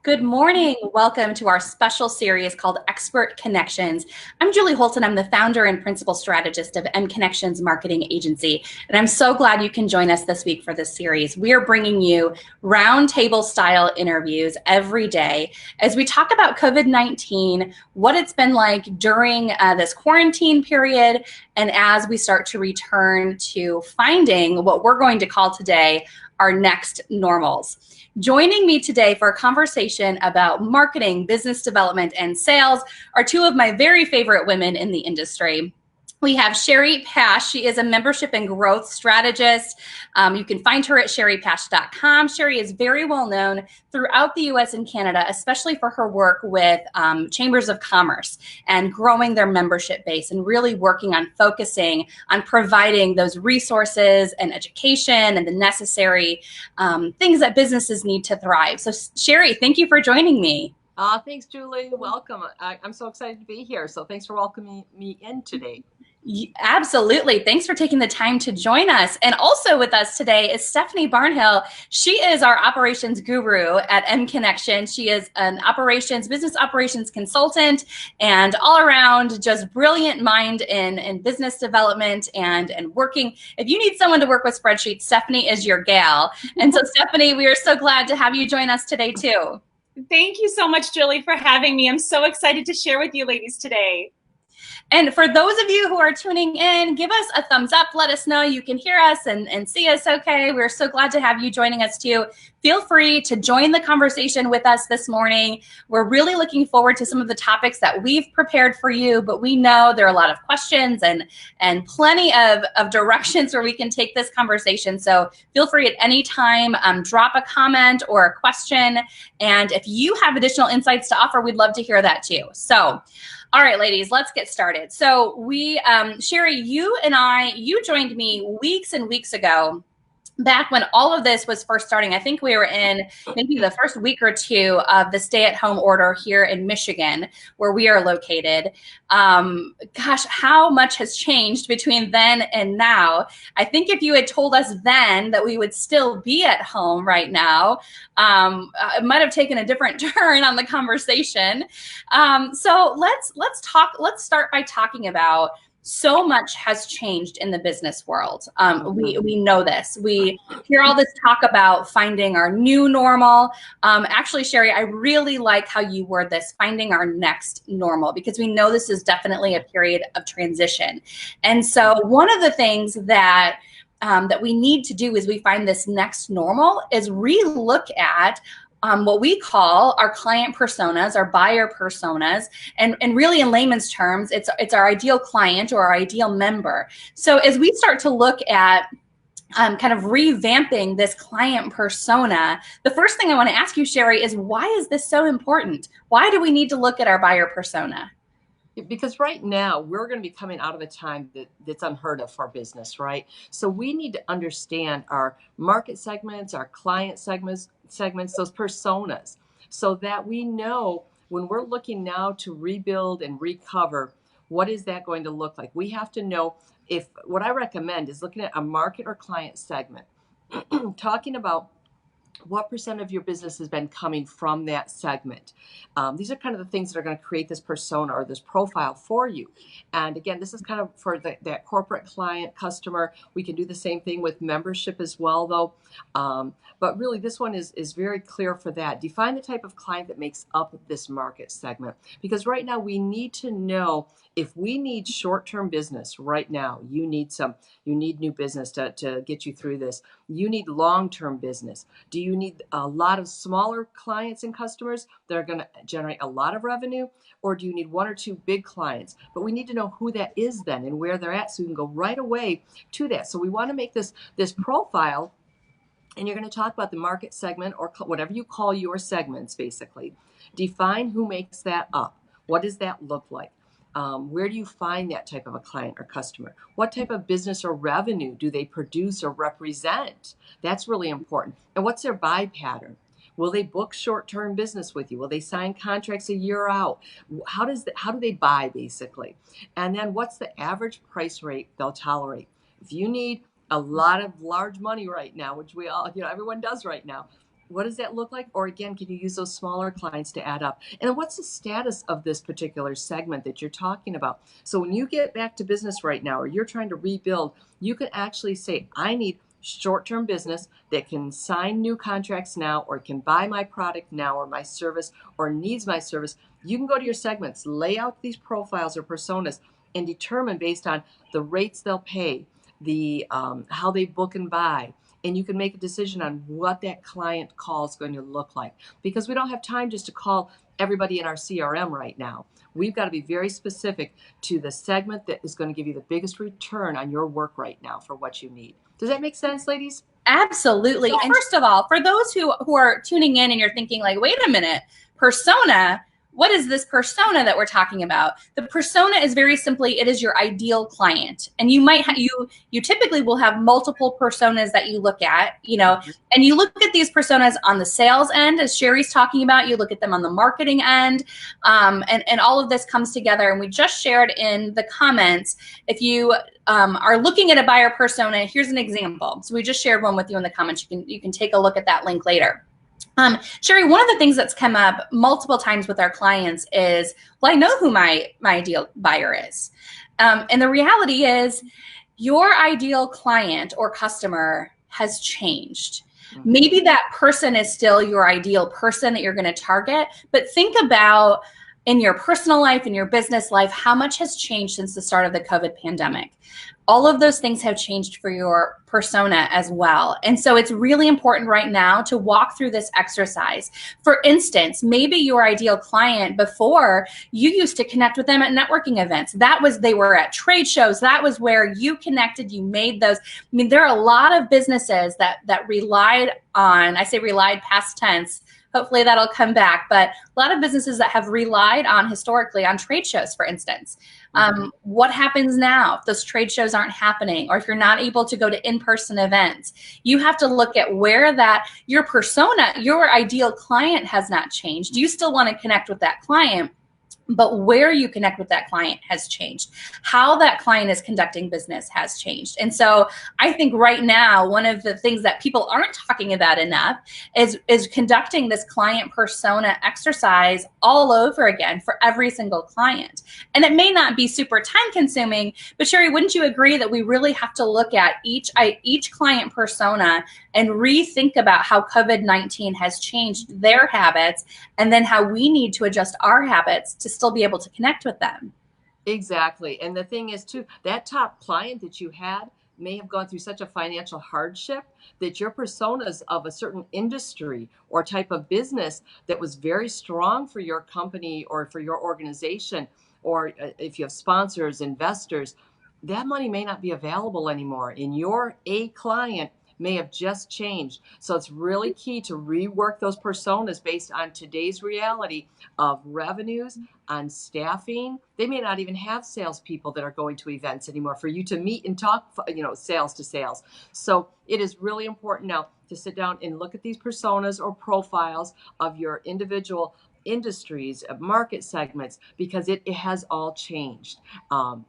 Good morning. Welcome to our special series called Expert Connections. I'm Julie Holton. I'm the founder and principal strategist of mConnexions Marketing Agency, and I'm so glad you can join us this week for this series. We are bringing you roundtable style interviews every day as we talk about COVID-19, what it's been like during this quarantine period, and as we start to return to finding what we're going to call today our next normals. Joining me today for a conversation about marketing, business development, and sales are two of my very favorite women in the industry. We have Shari Pash. She is a membership and growth strategist. You can find her at sharipash.com. Shari is very well known throughout the US and Canada, especially for her work with chambers of commerce and growing their membership base and really working on focusing on providing those resources and education and the necessary things that businesses need to thrive. So Shari, thank you for joining me. Thanks, Julie. Welcome. I'm so excited to be here. So thanks for welcoming me in today. Absolutely. Thanks for taking the time to join us. And also with us today is Stephanie Barnhill. She is our operations guru at mConnexions. She is an business operations consultant and all around just brilliant mind in business development and working. If you need someone to work with spreadsheets, Stephanie is your gal. And so Stephanie, we are so glad to have you join us today too. Thank you so much, Julie, for having me. I'm so excited to share with you ladies today. And for those of you who are tuning in, give us a thumbs up. Let us know you can hear us and see us okay. We're so glad to have you joining us too. Feel free to join the conversation with us this morning. We're really looking forward to some of the topics that we've prepared for you, but we know there are a lot of questions and plenty of directions where we can take this conversation. So feel free at any time, drop a comment or a question. And if you have additional insights to offer, we'd love to hear that too. So, all right, ladies, let's get started. So Shari, you joined me weeks and weeks ago, back when all of this was first starting. I think we were in maybe the first week or two of the stay-at-home order here in Michigan, where we are located. Gosh, how much has changed between then and now. I think if you had told us then that we would still be at home right now, it might have taken a different turn on the conversation. So let's start by talking about so much has changed in the business world. We know this. We hear all this talk about finding our new normal. Actually, Shari, I really like how you word this, finding our next normal, because we know this is definitely a period of transition. And so one of the things that we need to do as we find this next normal is relook at what we call our client personas, our buyer personas, and really in layman's terms, it's our ideal client or our ideal member. So as we start to look at kind of revamping this client persona, the first thing I want to ask you, Shari, is why is this so important? Why do we need to look at our buyer persona? Because right now we're going to be coming out of a time that's unheard of for business, right? So we need to understand our market segments, our client segments, those personas, so that we know when we're looking now to rebuild and recover, what is that going to look like? We have to know if what I recommend is looking at a market or client segment, talking about what percent of your business has been coming from that segment. These are kind of the things that are going to create this persona or this profile for you. And again, this is kind of for that corporate client customer. We can do the same thing with membership as well, though. But really, this one is very clear for that. Define the type of client that makes up this market segment. Because right now, we need to know if we need short-term business right now. You need new business to get you through this. You need long-term business. Do you need a lot of smaller clients and customers that are going to generate a lot of revenue? Or do you need one or two big clients? But we need to know who that is then and where they're at, so we can go right away to that. So we want to make this profile. And you're going to talk about the market segment or whatever you call your segments, basically. Define who makes that up. What does that look like? Where do you find that type of a client or customer? What type of business or revenue do they produce or represent? That's really important. And what's their buy pattern? Will they book short-term business with you? Will they sign contracts a year out? How do they buy, basically? And then what's the average price rate they'll tolerate? If you need a lot of large money right now, which we all, everyone does right now, What does that look like? Or again, can you use those smaller clients to add up? And what's the status of this particular segment that you're talking about? So when you get back to business right now, or you're trying to rebuild, you can actually say, I need short-term business that can sign new contracts now, or can buy my product now, or my service, or needs my service. You can go to your segments, lay out these profiles or personas, and determine based on the rates they'll pay, the how they book and buy, and you can make a decision on what that client call is going to look like. Because we don't have time just to call everybody in our CRM right now. We've got to be very specific to the segment that is going to give you the biggest return on your work right now for what you need. Does that make sense, ladies? Absolutely. And first of all, for those who are tuning in and you're thinking like, wait a minute, persona, what is this persona that we're talking about? The persona is very simply, it is your ideal client. And you might you typically will have multiple personas that you look at, and you look at these personas on the sales end, as Shari's talking about, you look at them on the marketing end, and all of this comes together. And we just shared in the comments, if you are looking at a buyer persona, here's an example. So we just shared one with you in the comments. You can take a look at that link later. Shari, one of the things that's come up multiple times with our clients is, well, I know who my ideal buyer is. And the reality is your ideal client or customer has changed. Maybe that person is still your ideal person that you're going to target, but think about in your personal life, in your business life, how much has changed since the start of the COVID pandemic. All of those things have changed for your persona as well. And so it's really important right now to walk through this exercise. For instance, maybe your ideal client before, you used to connect with them at networking events. They were at trade shows. That was where you connected, you made those. I mean, there are a lot of businesses that relied on, I say relied past tense, hopefully that'll come back. But a lot of businesses that have relied on historically on trade shows, for instance. What happens now if those trade shows aren't happening, or if you're not able to go to in-person events? You have to look at where your persona, your ideal client has not changed. You still want to connect with that client, but where you connect with that client has changed. How that client is conducting business has changed. And so I think right now, one of the things that people aren't talking about enough is conducting this client persona exercise all over again for every single client. And it may not be super time consuming, but Shari, wouldn't you agree that we really have to look at each client persona and rethink about how COVID-19 has changed their habits, and then how we need to adjust our habits to still be able to connect with them? Exactly. And the thing is too, that top client that you had may have gone through such a financial hardship that your personas of a certain industry or type of business that was very strong for your company or for your organization, or if you have sponsors, investors, that money may not be available anymore. And your A client may have just changed. So it's really key to rework those personas based on today's reality of revenues, on staffing. They may not even have salespeople that are going to events anymore for you to meet and talk, sales to sales. So it is really important now to sit down and look at these personas or profiles of your individual industries, market segments, because it has all changed.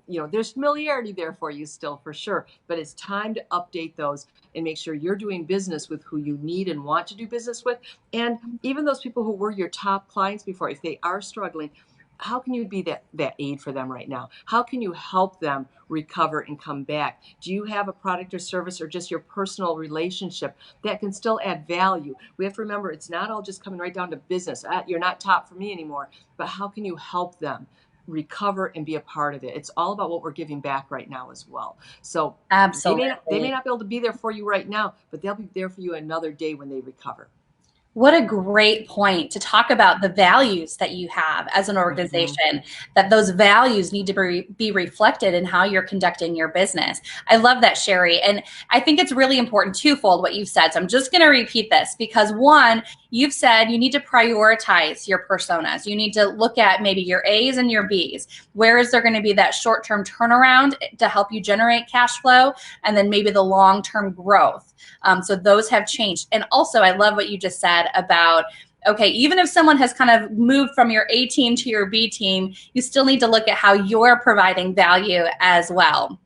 There's familiarity there for you still, for sure, but it's time to update those and make sure you're doing business with who you need and want to do business with. And even those people who were your top clients before, if they are struggling, how can you be that aid for them right now? How can you help them recover and come back? Do you have a product or service, or just your personal relationship that can still add value? We have to remember, it's not all just coming right down to business. You're not top for me anymore, but how can you help them recover and be a part of it? It's all about what we're giving back right now as well. So Absolutely. They may not be able to be there for you right now, but they'll be there for you another day when they recover. What a great point to talk about the values that you have as an organization, that those values need to be reflected in how you're conducting your business. I love that, Shari. And I think it's really important twofold what you've said. So I'm just going to repeat this because one, you've said you need to prioritize your personas. You need to look at maybe your A's and your B's. Where is there going to be that short-term turnaround to help you generate cash flow? And then maybe the long-term growth. So those have changed. And also, I love what you just said about, okay, even if someone has kind of moved from your A team to your B team, you still need to look at how you're providing value as well.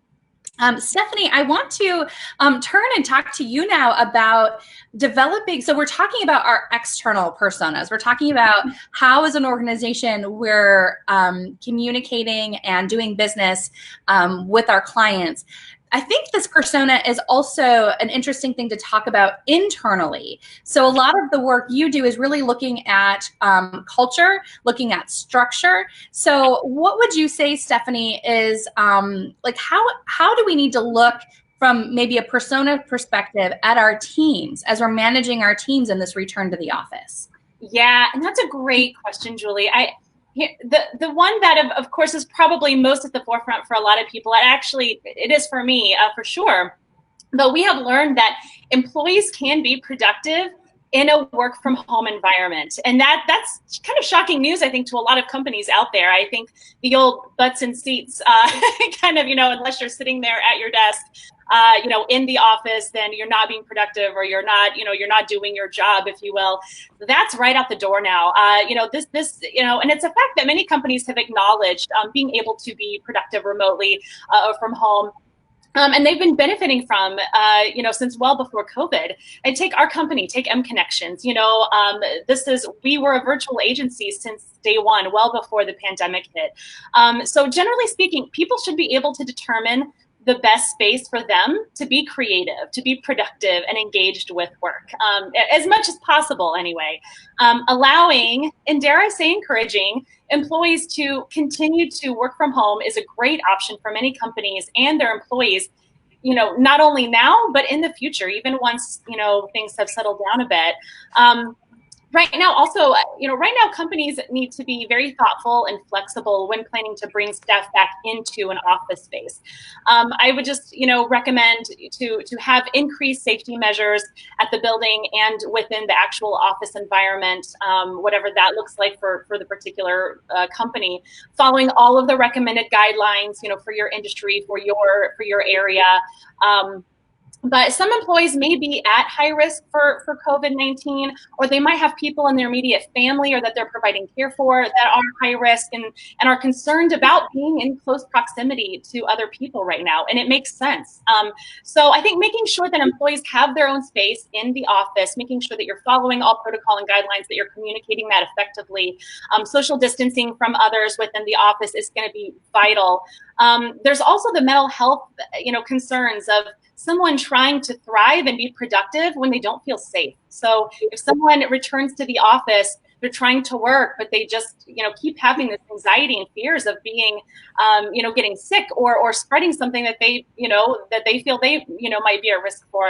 Stephanie, I want to turn and talk to you now about developing. So we're talking about our external personas. We're talking about how, as an organization, we're communicating and doing business with our clients. I think this persona is also an interesting thing to talk about internally. So a lot of the work you do is really looking at culture, looking at structure. So what would you say, Stephanie, is like how do we need to look from maybe a persona perspective at our teams as we're managing our teams in this return to the office? Yeah, and that's a great question, Julie. The one that of course is probably most at the forefront for a lot of people, and actually it is for me for sure, but we have learned that employees can be productive in a work from home environment. And that's kind of shocking news, I think, to a lot of companies out there. I think the old butts in seats kind of, unless you're sitting there at your desk, in the office, then you're not being productive, or you're not doing your job, if you will. That's right out the door now. And it's a fact that many companies have acknowledged being able to be productive remotely or from home. And they've been benefiting from, since well before COVID. And take our company, take mConnexions. We were a virtual agency since day one, well before the pandemic hit. So generally speaking, people should be able to determine the best space for them to be creative, to be productive and engaged with work, as much as possible anyway. Allowing, and dare I say encouraging, employees to continue to work from home is a great option for many companies and their employees, not only now, but in the future, even once, things have settled down a bit. Right now, companies need to be very thoughtful and flexible when planning to bring staff back into an office space. I would just, recommend to have increased safety measures at the building and within the actual office environment, whatever that looks like for the particular company, following all of the recommended guidelines, for your industry, for your area. But some employees may be at high risk for COVID-19, or they might have people in their immediate family or that they're providing care for that are high risk and are concerned about being in close proximity to other people right now. And it makes sense. So I think making sure that employees have their own space in the office, making sure that you're following all protocol and guidelines, that you're communicating that effectively. Social distancing from others within the office is going to be vital. There's also the mental health, concerns of someone trying to thrive and be productive when they don't feel safe. So if someone returns to the office, they're trying to work, but they just, keep having this anxiety and fears of being, getting sick or spreading something that they, that they feel they, might be at risk for,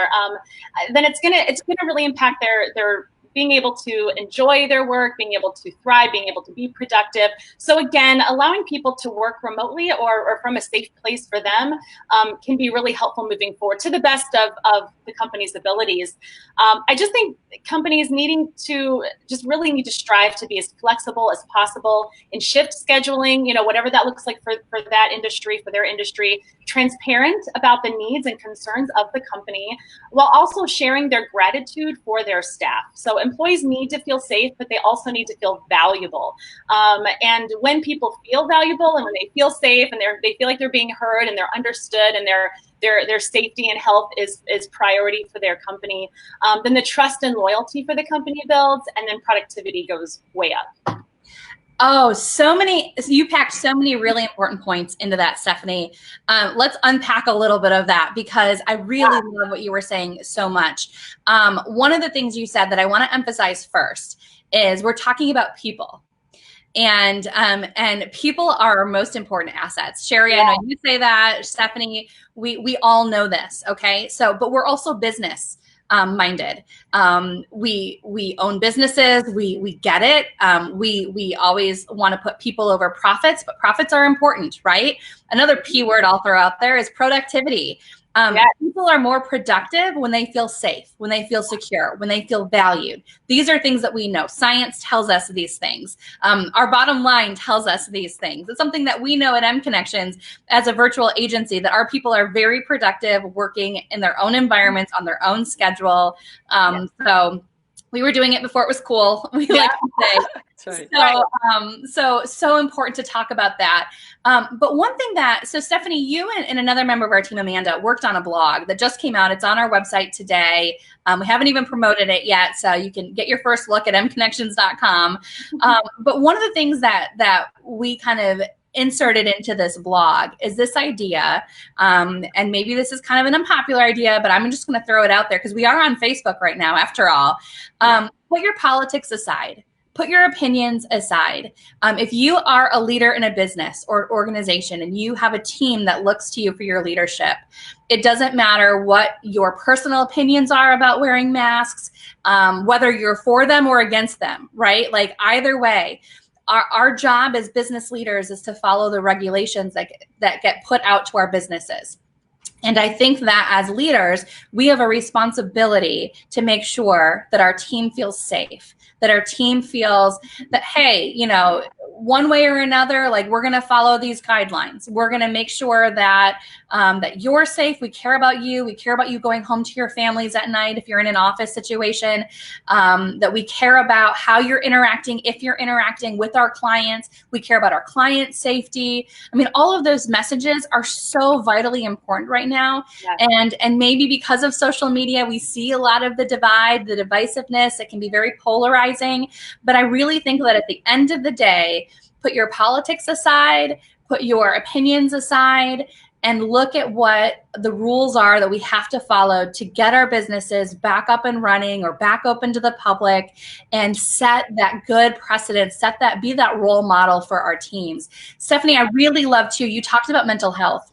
then it's gonna really impact their being able to enjoy their work, being able to thrive, being able to be productive. So again, allowing people to work remotely or from a safe place for them can be really helpful moving forward to the best of the company's abilities. I just think companies need to strive to be as flexible as possible in shift scheduling, whatever that looks like for that industry, for their industry, transparent about the needs and concerns of the company, while also sharing their gratitude for their staff. So employees need to feel safe, but they also need to feel valuable. And when people feel valuable and when they feel safe and they feel like they're being heard and they're understood and their safety and health is priority for their company, then the trust and loyalty for the company builds, and then productivity goes way up. Oh, you packed so many really important points into that, Stephanie. Let's unpack a little bit of that, because I really love what you were saying so much. One of the things you said that I want to emphasize first is we're talking about people. And people are our most important assets. Shari, I know you say that. Stephanie, we all know this, okay? So, but we're also business minded. We own businesses. We get it. We always want to put people over profits, but profits are important, right? Another P word I'll throw out there is productivity. People are more productive when they feel safe, when they feel secure, when they feel valued. These are things that we know. Science tells us these things. Our bottom line tells us these things. It's something that we know at mConnexions as a virtual agency, that our people are very productive working in their own environments on their own schedule. So We were doing it before it was cool. We like to say. That's right. So important to talk about that. But one thing so Stephanie, you and another member of our team, Amanda, worked on a blog that just came out. It's on our website today. We haven't even promoted it yet, so you can get your first look at mConnexions.com. But one of the things that we kind of inserted into this blog is this idea, and maybe this is kind of an unpopular idea, but I'm just going to throw it out there because we are on Facebook right now, after all. Put your politics aside. Put your opinions aside. If you are a leader in a business or organization and you have a team that looks to you for your leadership, it doesn't matter what your personal opinions are about wearing masks, whether you're for them or against them, right? Like either way, our job as business leaders is to follow the regulations that get put out to our businesses. And I think that as leaders, we have a responsibility to make sure that our team feels safe, that our team feels that, hey, one way or another, like we're going to follow these guidelines. We're going to make sure that that you're safe. We care about you. We care about you going home to your families at night if you're in an office situation, that we care about how you're interacting. If you're interacting with our clients, we care about our client safety. I mean, all of those messages are so vitally important right now. Yes. And maybe because of social media, we see a lot of the divide, the divisiveness. It can be very polarizing. But I really think that at the end of the day, put your politics aside, put your opinions aside, and look at what the rules are that we have to follow to get our businesses back up and running or back open to the public, and set that good precedent, be that role model for our teams. Stephanie, I really loved you talked about mental health.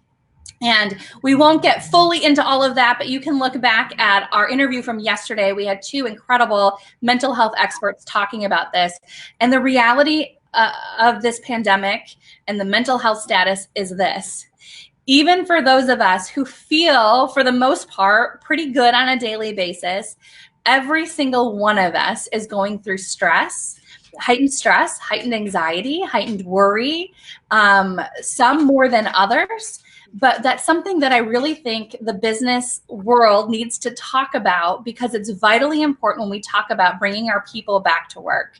And we won't get fully into all of that, but you can look back at our interview from yesterday. We had two incredible mental health experts talking about this. And the reality of this pandemic and the mental health status is this. Even for those of us who feel, for the most part, pretty good on a daily basis, every single one of us is going through stress, heightened anxiety, heightened worry, some more than others. But that's something that I really think the business world needs to talk about, because it's vitally important when we talk about bringing our people back to work,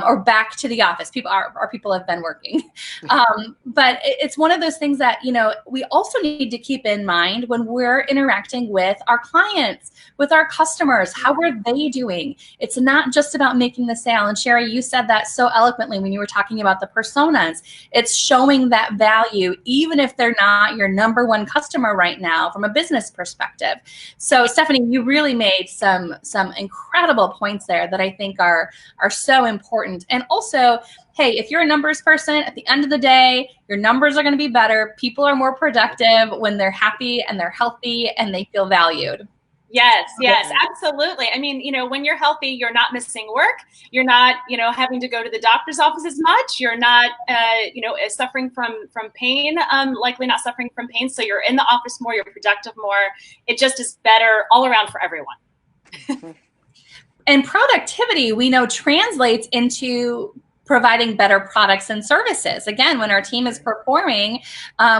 or back to the office. Our people have been working. But it's one of those things that, we also need to keep in mind when we're interacting with our clients, with our customers. How are they doing? It's not just about making the sale. And Shari, you said that so eloquently when you were talking about the personas. It's showing that value, even if they're not your number one customer right now from a business perspective. So Stephanie, you really made some incredible points there that I think are so important. And also, hey, if you're a numbers person, at the end of the day, your numbers are going to be better. People are more productive when they're happy and they're healthy and they feel valued. Yes, absolutely. I mean, when you're healthy, you're not missing work. You're not, having to go to the doctor's office as much. You're not, suffering from pain, likely not suffering from pain. So you're in the office more, you're productive more. It just is better all around for everyone. And productivity, we know, translates into providing better products and services. Again, when our team is performing,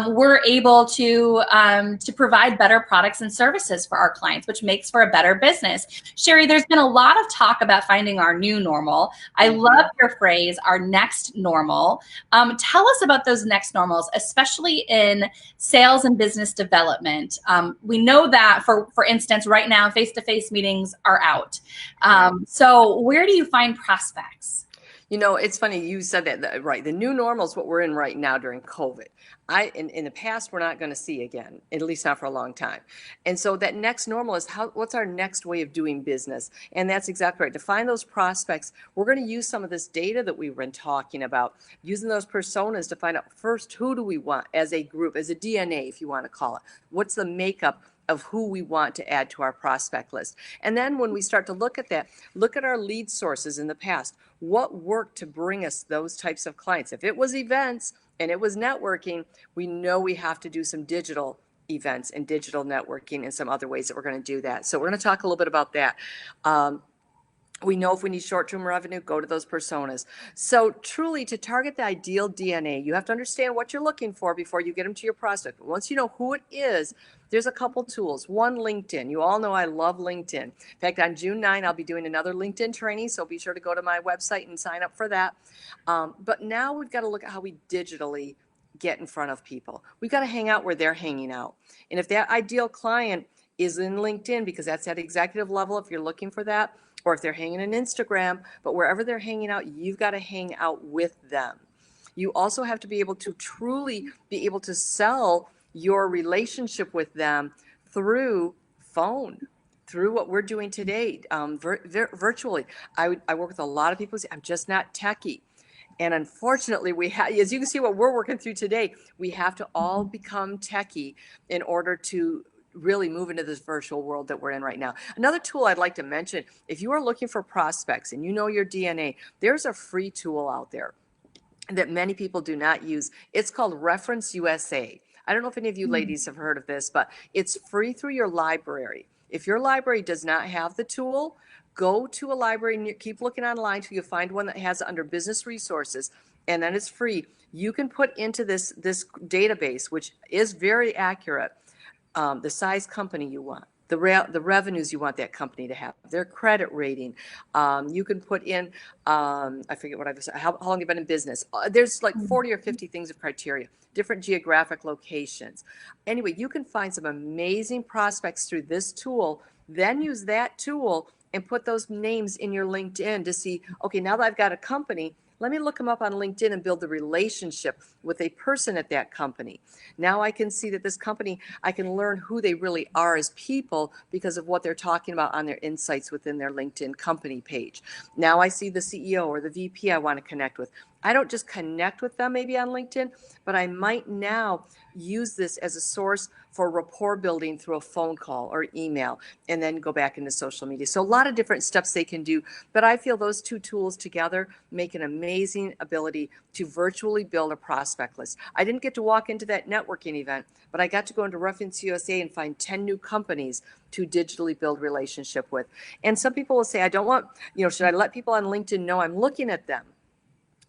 we're able to provide better products and services for our clients, which makes for a better business. Shari, there's been a lot of talk about finding our new normal. I love your phrase, our next normal. Tell us about those next normals, especially in sales and business development. We know that, for instance, right now, face-to-face meetings are out. So where do you find prospects? It's funny you said that, right? The new normal is what we're in right now during COVID. In the past, we're not going to see again, at least not for a long time. And so that next normal is what's our next way of doing business? And that's exactly right. To find those prospects, we're going to use some of this data that we've been talking about, using those personas to find out first, who do we want as a group, as a DNA, if you want to call it? What's the makeup of who we want to add to our prospect list? And then when we start to look at that, look at our lead sources in the past. What worked to bring us those types of clients? If it was events and it was networking, we know we have to do some digital events and digital networking and some other ways that we're going to do that. So we're going to talk a little bit about that. We know if we need short-term revenue, go to those personas. So truly, to target the ideal DNA, you have to understand what you're looking for before you get them to your prospect. But once you know who it is, There's a couple tools. One, LinkedIn. You all know I love LinkedIn. In fact, on June 9, I'll be doing another LinkedIn training, so be sure to go to my website and sign up for that. But now we've got to look at how we digitally get in front of people. We've got to hang out where they're hanging out. And if that ideal client is in LinkedIn, because that's at executive level, if you're looking for that, or if they're hanging in Instagram, but wherever they're hanging out, you've got to hang out with them. You also have to be able to truly be able to sell your relationship with them through phone, through what we're doing today, virtually. I work with a lot of people who say, I'm just not techie. And unfortunately, we have, as you can see what we're working through today, we have to all become techie in order to really move into this virtual world that we're in right now. Another tool I'd like to mention, if you are looking for prospects and you know your DNA, there's a free tool out there that many people do not use. It's called Reference USA. I don't know if any of you ladies have heard of this, but it's free through your library. If your library does not have the tool, go to a library and keep looking online till you find one that has it under business resources, and then it's free. You can put into this database, which is very accurate, the size company you want, the revenues you want that company to have, their credit rating. You can put in, I forget what I've said, how long you've been in business. There's like 40 or 50 things of criteria, different geographic locations. Anyway, you can find some amazing prospects through this tool, then use that tool and put those names in your LinkedIn to see, okay, now that I've got a company, let me look them up on LinkedIn and build the relationship with a person at that company. Now I can see that this company, I can learn who they really are as people because of what they're talking about on their insights within their LinkedIn company page. Now I see the CEO or the VP I want to connect with. I don't just connect with them maybe on LinkedIn, but I might now use this as a source for rapport building through a phone call or email, and then go back into social media. So a lot of different steps they can do, but I feel those two tools together make an amazing ability to virtually build a prospect list. I didn't get to walk into that networking event, but I got to go into Reference USA and find 10 new companies to digitally build relationship with. And some people will say, I don't want, should I let people on LinkedIn know I'm looking at them?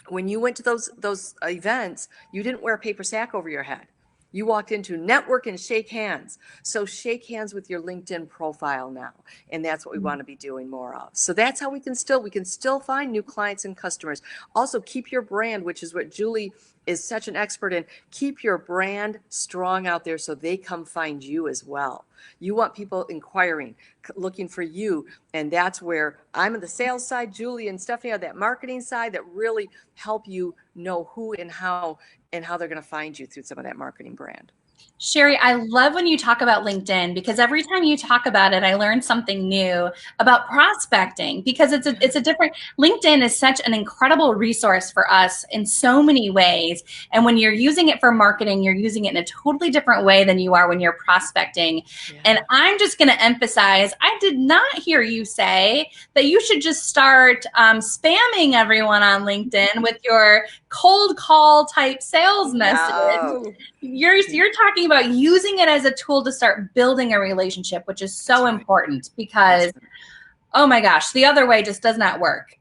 When you went to those events, you didn't wear a paper sack over your head. You walked into network and shake hands. So shake hands with your LinkedIn profile now. And that's what we want to be doing more of. So that's how we can still find new clients and customers. Also keep your brand, which is what Julie is such an expert in. Keep your brand strong out there so they come find you as well. You want people inquiring, looking for you. And that's where I'm on the sales side, Julie and Stephanie on that marketing side that really help you know who and how they're going to find you through some of that marketing brand. Shari, I love when you talk about LinkedIn because every time you talk about it, I learn something new about prospecting because it's a different, LinkedIn is such an incredible resource for us in so many ways. And when you're using it for marketing, you're using it in a totally different way than you are when you're prospecting. Yeah. And I'm just going to emphasize, I did not hear you say that you should just start spamming everyone on LinkedIn with your cold call type sales message. No. You're talking about using it as a tool to start building a relationship, which is so important because, oh my gosh, the other way just does not work.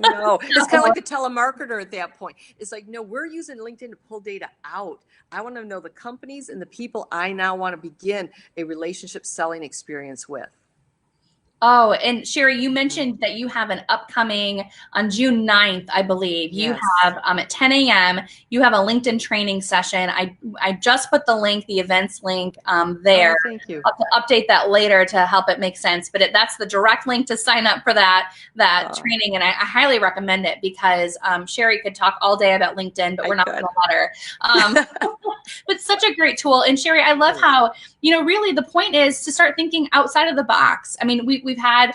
No, it's kind of like the telemarketer at that point. It's like, no, we're using LinkedIn to pull data out. I want to know the companies and the people I now want to begin a relationship selling experience with. Oh, and Shari, you mentioned that you have an upcoming on June 9th, I believe. Yes. You have at 10 a.m. you have a LinkedIn training session. I just put the link, the events link there. Oh, thank you. I'll have to update that later to help it make sense. But that's the direct link to sign up for that training, and I highly recommend it because Shari could talk all day about LinkedIn, but we're not going to let her. But such a great tool. And Shari, I love how really the point is to start thinking outside of the box. I mean, we've had,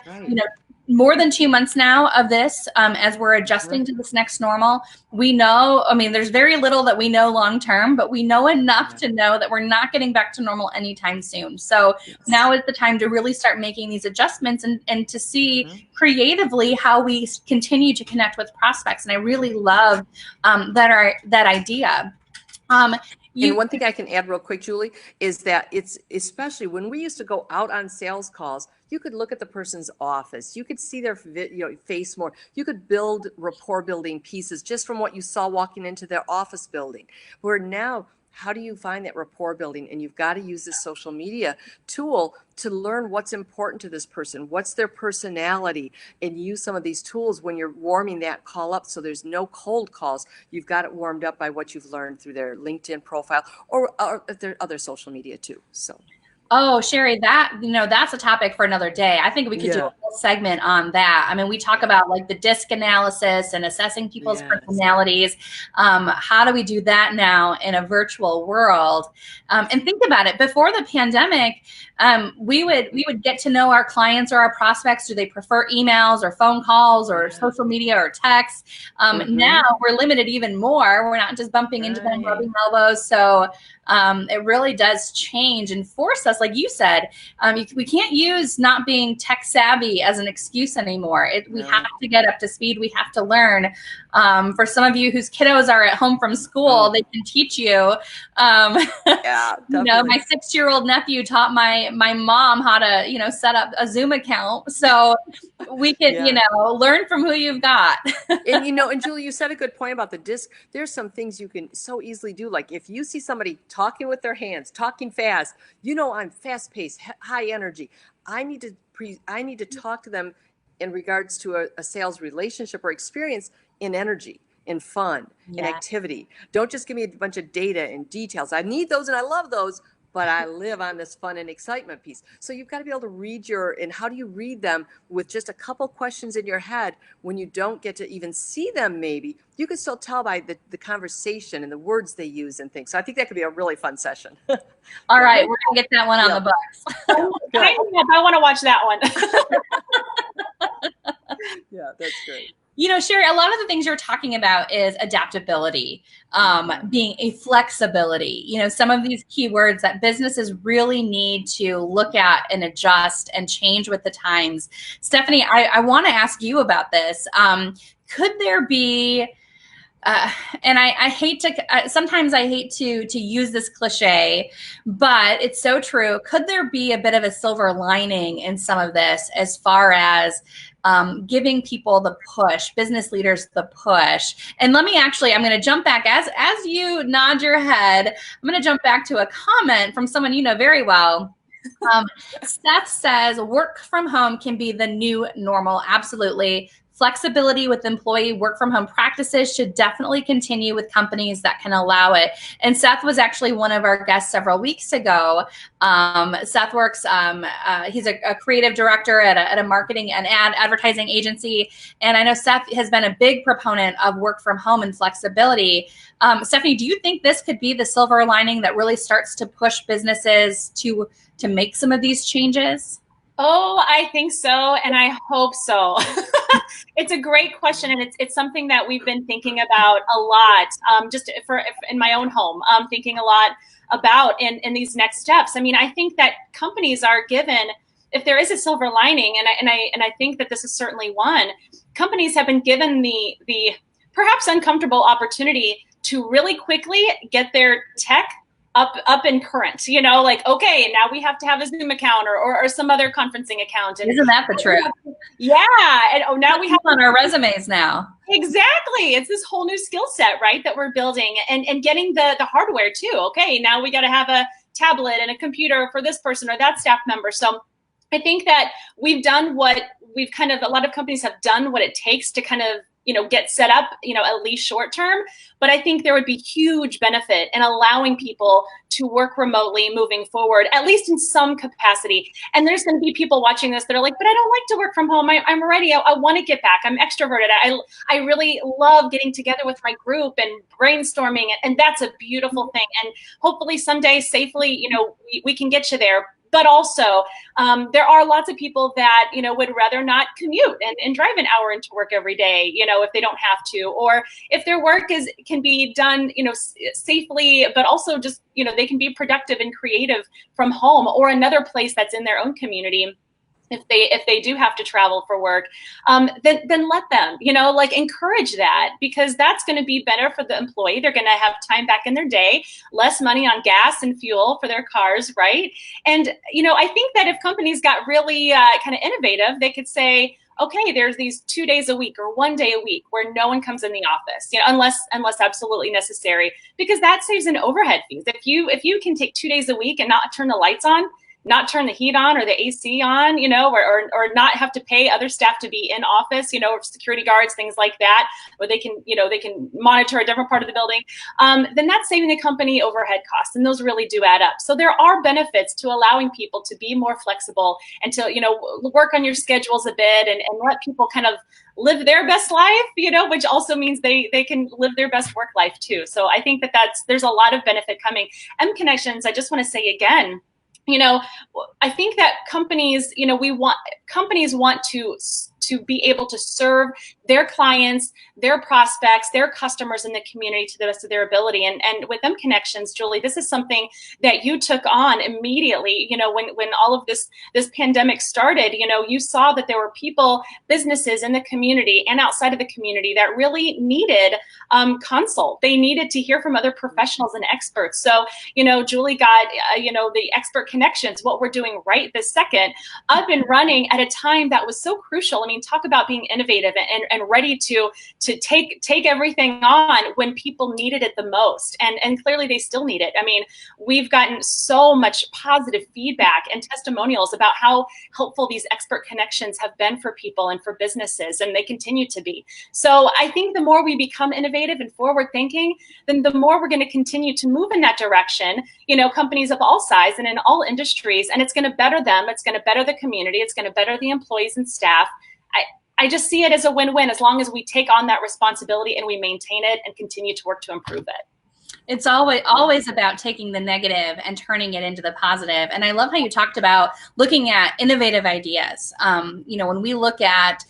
more than 2 months now of this as we're adjusting to this next normal. We know, there's very little that we know long-term, but we know enough to know that we're not getting back to normal anytime soon. So now is the time to really start making these adjustments and to see creatively how we continue to connect with prospects. And I really love that idea. And one thing I can add real quick, Julie, is that it's especially when we used to go out on sales calls, you could look at the person's office. You could see their face more. You could build rapport building pieces just from what you saw walking into their office building. Where now, how do you find that rapport building? And you've got to use this social media tool to learn what's important to this person, what's their personality, and use some of these tools when you're warming that call up so there's no cold calls. You've got it warmed up by what you've learned through their LinkedIn profile or if there are other social media too. So. Oh, Shari, that's a topic for another day. I think we could do a whole segment on that. I mean, we talk about like the DISC analysis and assessing people's personalities. How do we do that now in a virtual world? And think about it. Before the pandemic, we would get to know our clients or our prospects. Do they prefer emails or phone calls or social media or text? Now we're limited even more. We're not just bumping into them, rubbing elbows. So it really does change and force us, like you said, we can't use not being tech savvy as an excuse anymore. We have to get up to speed. We have to learn. For some of you whose kiddos are at home from school, they can teach you. You know, my 6-year-old nephew taught my mom how to, set up a Zoom account. So we can, learn from who you've got. And Julie, you said a good point about the DISC. There's some things you can so easily do. Like if you see somebody talking with their hands, talking fast, I'm fast paced, high energy. I need to talk to them in regards to a sales relationship or experience in energy, in fun, in activity. Don't just give me a bunch of data and details. I need those and I love those, but I live on this fun and excitement piece. So you've got to be able to read and how do you read them with just a couple questions in your head when you don't get to even see them maybe? You can still tell by the conversation and the words they use and things. So I think that could be a really fun session. All right, we're going to get that one on the books. I want to watch that one. Yeah, that's great. Shari, a lot of the things you're talking about is adaptability, being a flexibility, some of these keywords that businesses really need to look at and adjust and change with the times. Stephanie, I want to ask you about this. Could there be, and I hate to, sometimes I hate to use this cliche, but it's so true. Could there be a bit of a silver lining in some of this as far as giving people the push, business leaders the push? And I'm going to jump back as you nod your head. I'm going to jump back to a comment from someone you know very well. Seth says work from home can be the new normal. Absolutely. Flexibility with employee work from home practices should definitely continue with companies that can allow it. And Seth was actually one of our guests several weeks ago. Seth works, he's a creative director at a marketing and advertising agency. And I know Seth has been a big proponent of work from home and flexibility. Stephanie, do you think this could be the silver lining that really starts to push businesses to make some of these changes? Oh, I think so, and I hope so. It's a great question, and it's something that we've been thinking about a lot. In my own home, thinking a lot about in these next steps. I mean, I think that companies are given, if there is a silver lining, and I think that this is certainly one. Companies have been given the perhaps uncomfortable opportunity to really quickly get their tech up and current, like, okay, now we have to have a Zoom account or some other conferencing account. And isn't that the truth? Yeah. And now we have on our resumes now. Exactly. It's this whole new skill set, right, that we're building and getting the hardware too. Okay, now we got to have a tablet and a computer for this person or that staff member. So I think that we've done what a lot of companies have done what it takes to kind of, get set up, at least short term. But I think there would be huge benefit in allowing people to work remotely moving forward, at least in some capacity. And there's going to be people watching this that are like, but I don't like to work from home. I'm ready. I want to get back. I'm extroverted. I really love getting together with my group and brainstorming. And that's a beautiful thing. And hopefully someday safely, we can get you there. But also, there are lots of people that, would rather not commute and drive an hour into work every day, if they don't have to, or if their work can be done, safely, but also just, they can be productive and creative from home or another place that's in their own community. If they do have to travel for work, then let them, encourage that, because that's going to be better for the employee. They're going to have time back in their day, less money on gas and fuel for their cars, right? And, I think that if companies got really kind of innovative, they could say, okay, there's these 2 days a week or 1 day a week where no one comes in the office, unless absolutely necessary, because that saves in overhead fees. If you can take 2 days a week and not turn the lights on, not turn the heat on or the AC on, or not have to pay other staff to be in office, or security guards, things like that, where they can monitor a different part of the building, then that's saving the company overhead costs, and those really do add up. So there are benefits to allowing people to be more flexible and to, work on your schedules a bit and let people kind of live their best life, which also means they can live their best work life too. So I think there's a lot of benefit coming. mConnexions, I just want to say again, I think that companies want to be able to serve their clients, their prospects, their customers in the community to the best of their ability. And with mConnexions, Julie, this is something that you took on immediately. When all of this pandemic started, you saw that there were people, businesses in the community and outside of the community that really needed consult. They needed to hear from other professionals and experts. So, Julie got, the expert Connexions, what we're doing right this second, up and running at a time that was so crucial. I mean, talk about being innovative and ready to take everything on when people needed it the most. And clearly they still need it. I mean, we've gotten so much positive feedback and testimonials about how helpful these expert Connexions have been for people and for businesses, and they continue to be. So I think the more we become innovative and forward thinking, then the more we're going to continue to move in that direction, companies of all size and in all industries, and it's going to better them. It's going to better the community. It's going to better the employees and staff. I just see it as a win-win as long as we take on that responsibility and we maintain it and continue to work to improve it. It's always about taking the negative and turning it into the positive. And I love how you talked about looking at innovative ideas. When we look at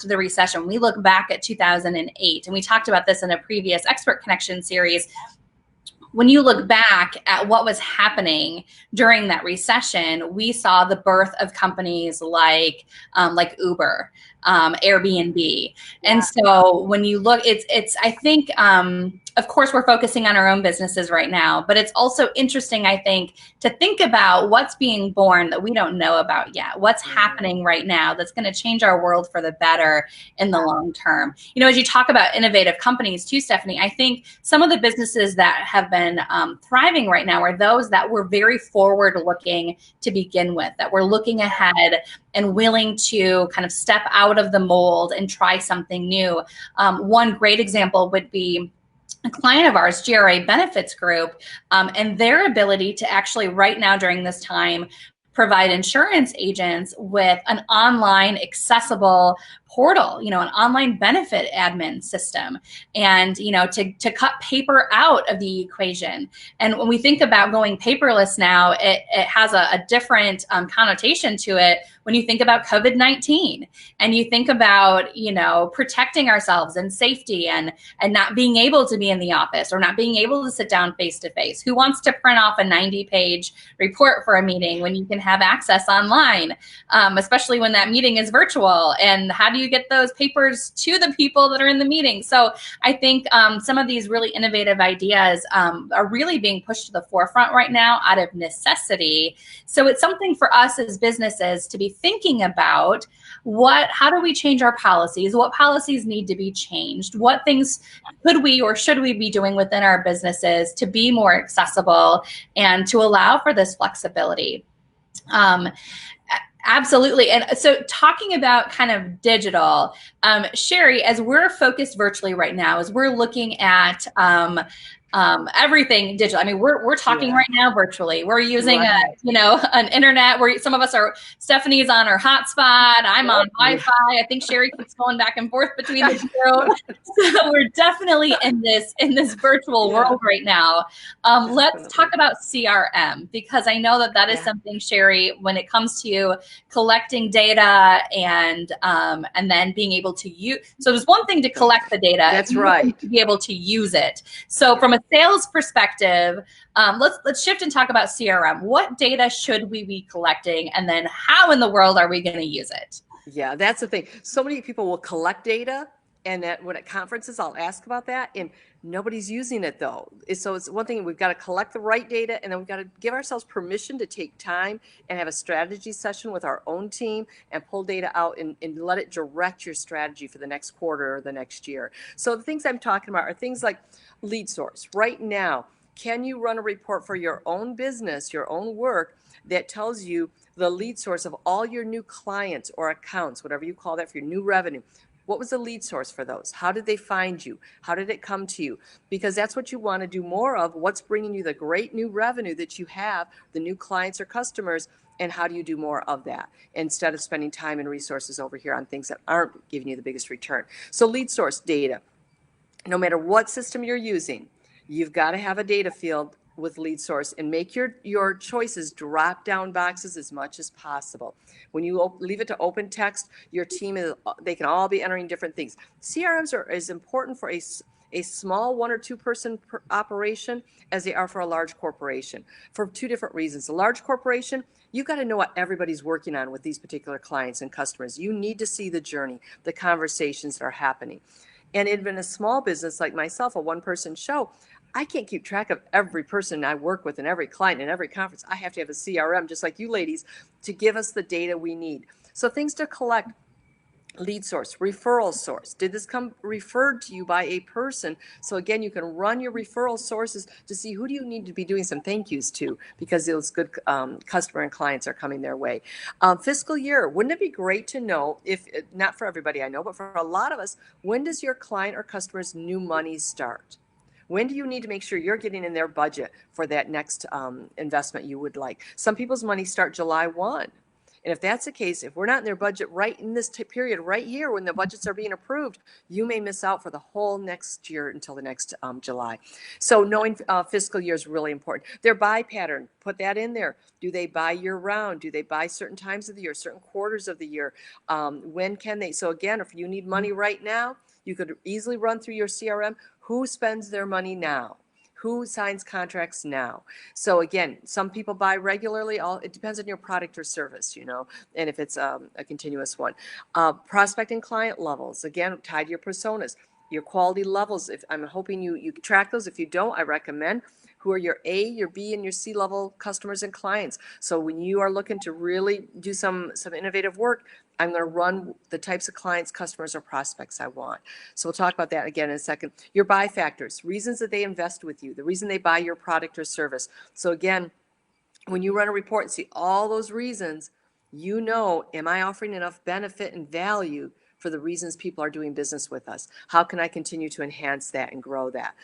the recession, we look back at 2008, and we talked about this in a previous Expert Connection series. When you look back at what was happening during that recession, we saw the birth of companies like Uber, Airbnb. Yeah. And so when you look, it's I think, of course, we're focusing on our own businesses right now, but it's also interesting, I think, to think about what's being born that we don't know about yet, what's happening right now that's going to change our world for the better in the long term. As you talk about innovative companies too, Stephanie, I think some of the businesses that have been thriving right now are those that were very forward looking to begin with, that were looking ahead and willing to kind of step out of the mold and try something new. One great example would be a client of ours, GRA Benefits Group, and their ability to actually right now during this time provide insurance agents with an online accessible portal, an online benefit admin system, and to cut paper out of the equation. And when we think about going paperless now, it has a different connotation to it when you think about COVID-19 and you think about protecting ourselves and safety and not being able to be in the office or not being able to sit down face to face. Who wants to print off a 90-page report for a meeting when you can have access online, especially when that meeting is virtual? And how do you get those papers to the people that are in the meeting? So I think some of these really innovative ideas are really being pushed to the forefront right now out of necessity. So it's something for us as businesses to be thinking about how do we change our policies? What policies need to be changed? What things could we or should we be doing within our businesses to be more accessible and to allow for this flexibility? Absolutely. And so talking about kind of digital, Shari, as we're focused virtually right now, as we're looking at everything digital. I mean, we're talking right now virtually. We're using an internet where some of us are. Stephanie's on her hotspot. I'm on Wi-Fi. I think Shari keeps going back and forth between the two. So we're definitely in this virtual world right now. Let's talk about CRM, because I know that is something, Shari, when it comes to collecting data and then being able to use. So there's one thing to collect the data. That's right. To be able to use it. So from a sales perspective, let's shift and talk about CRM. What data should we be collecting, and then how in the world are we going to use it? Yeah, that's the thing. So many people will collect data And that when at conferences, I'll ask about that, and nobody's using it though. So it's one thing, we've got to collect the right data, and then we've got to give ourselves permission to take time and have a strategy session with our own team and pull data out and let it direct your strategy for the next quarter or the next year. So the things I'm talking about are things like lead source. Right now, can you run a report for your own business, your own work, that tells you the lead source of all your new clients or accounts, whatever you call that, for your new revenue? What was the lead source for those? How did they find you? How did it come to you? Because that's what you want to do more of. What's bringing you the great new revenue that you have, the new clients or customers, and how do you do more of that instead of spending time and resources over here on things that aren't giving you the biggest return? So lead source data. No matter what system you're using, you've got to have a data field with lead source and make your choices drop down boxes as much as possible. When you leave it to open text, your team they can all be entering different things. CRMs are as important for a small 1 or 2 person operation as they are for a large corporation, for 2 different reasons. A large corporation, you've got to know what everybody's working on with these particular clients and customers. You need to see the journey, the conversations that are happening. And even a small business like myself, a 1-person show, I can't keep track of every person I work with and every client and every conference. I have to have a CRM, just like you ladies, to give us the data we need. So things to collect: lead source, referral source. Did this come referred to you by a person? So again, you can run your referral sources to see who do you need to be doing some thank yous to, because those good customer and clients are coming their way. Fiscal year, wouldn't it be great to know, if not for everybody I know, but for a lot of us, when does your client or customer's new money start? When do you need to make sure you're getting in their budget for that next investment you would like? Some people's money start July 1. And if that's the case, if we're not in their budget right in this period right here when the budgets are being approved, you may miss out for the whole next year until the next July. So knowing fiscal year is really important. Their buy pattern, put that in there. Do they buy year round? Do they buy certain times of the year, certain quarters of the year? When can they? So again, if you need money right now, you could easily run through your CRM. Who spends their money now? Who signs contracts now? So again, some people buy regularly. It depends on your product or service, and if it's a continuous one. Prospecting client levels, again, tied to your personas, your quality levels. If I'm hoping you track those. If you don't, I recommend who are your A, your B, and your C level customers and clients. So when you are looking to really do some innovative work, I'm going to run the types of clients, customers, or prospects I want. So we'll talk about that again in a second. Your buy factors, reasons that they invest with you, the reason they buy your product or service. So again, when you run a report and see all those reasons, am I offering enough benefit and value for the reasons people are doing business with us? How can I continue to enhance that and grow that?